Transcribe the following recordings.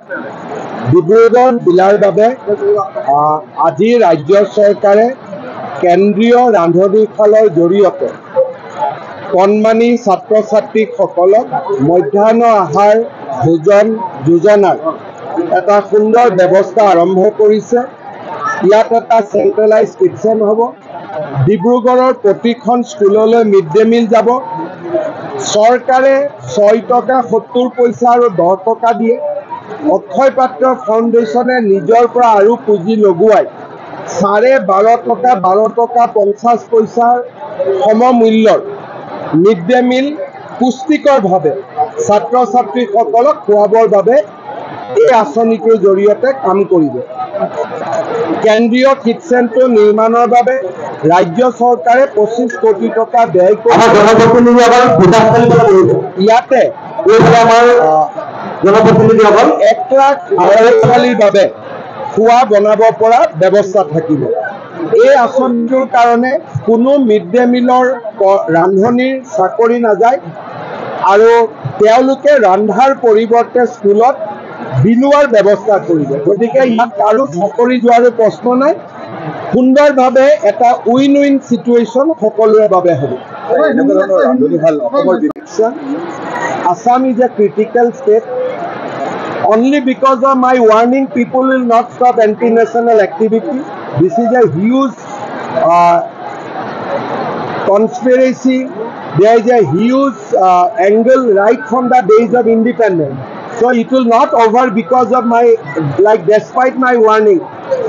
ডিব্ৰুগড় জিলাৰ বাবে আজি ৰাজ্য চৰকাৰে কেন্দ্ৰীয় ৰান্ধনীশালৰ জৰিয়তে কণমানি ছাত্ৰ ছাত্ৰীসকলক মধ্যাহ্ন আহাৰ ভোজন যোজনাৰ এটা সুন্দৰ ব্যৱস্থা আৰম্ভ কৰিছে। ইয়াত এটা চেণ্ট্ৰেলাইজ কিটচেন হ'ব। ডিব্ৰুগড়ৰ প্ৰতিখন স্কুললৈ মিড ডে মিল যাব। চৰকাৰে 6 টকা 70 পইচা আৰু 10 টকা দিয়ে। অক্ষয় পাত্ৰ ফাউণ্ডেশ্যনে নিজৰ পৰা আৰু পুঁজি লগোৱাই 12.5 টকা 12 টকা 50 পইচাৰ সমমূল্যৰ মিড ডে মিল পুষ্টিকৰভাৱে ছাত্ৰ ছাত্ৰীসকলক খুৱাবৰ বাবে এই আঁচনিটোৰ জৰিয়তে কাম কৰিব। কেন্দ্ৰীয় কিটচেনটো নিৰ্মাণৰ বাবে ৰাজ্য চৰকাৰে 25 কোটি টকা ব্যয় কৰি ইয়াতে আমাৰ জনপ্ৰতিনিধিসকল 1 লাখ ল'ৰা-ছোৱালীৰ বাবে খোৱা বনাব পৰা ব্যৱস্থা থাকিব। এই আঁচনিটোৰ কাৰণে কোনো মিড ডে মিলৰ ৰান্ধনীৰ চাকৰি নাযায় আৰু তেওঁলোকে ৰন্ধাৰ পৰিৱৰ্তে স্কুলত বিলোৱাৰ ব্যৱস্থা কৰিব। গতিকে ইয়াত কাৰো চাকৰি যোৱাৰো প্ৰশ্ন নাই। সুন্দৰভাৱে এটা উইন উইন চিটুৱেশ্যন সকলোৰে বাবে হ'ব। Assam is a critical state. Only because of my warning, people will not stop anti-national activity. This is a huge conspiracy. There is a huge angle right from the days of independence. So it will not over because of my, despite my warning.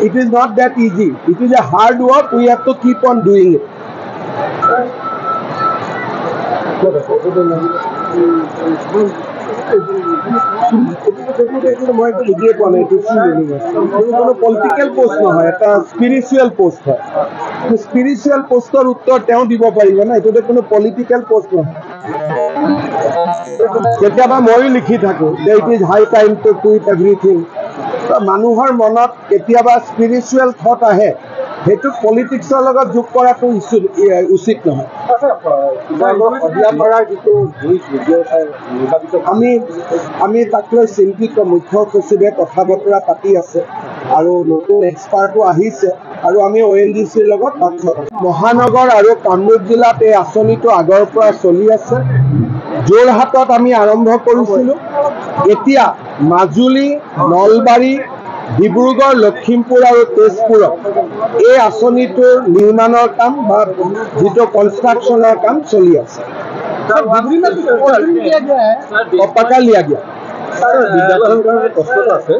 It is not that easy. It is a hard work. We have to keep on doing it. মই বুজিয়ে পোৱা নাই এইটো কোনো political post নহয়, এটা spiritual post হয়। Spiritual পোষ্টৰ উত্তৰ তেওঁ দিব পাৰিব না, এইটোতে কোনো পলিটিকেল পোষ্ট নহয়। কেতিয়াবা ময়ো লিখি থাকোঁ যে it is high time to quit everything. মানুহৰ মনত কেতিয়াবা স্পিৰিচুৱেল থট আহে, সেইটো পলিটিক্সৰ লগত যোগ কৰাটো উচিত নহয়। আমি তাক লৈ চিন্তিত। মুখ্য সচিবে কথা বতৰা পাতি আছে আৰু নতুন এক্সপাৰ্টো আহিছে আৰু আমি ONGCৰ লগত মহানগৰ আৰু কামৰূপ জিলাত এই আঁচনিটো আগৰ পৰা চলি আছে। যোৰহাটত আমি আৰম্ভ কৰিছিলোঁ। এতিয়া মাজুলী, নলবাৰী, ডিব্ৰুগড়, লখিমপুৰ আৰু তেজপুৰত এই আঁচনিটোৰ নিৰ্মাণৰ কাম বা যিটো কনষ্ট্ৰাকশ্যনৰ কাম চলি আছে। पक्का लिया गया।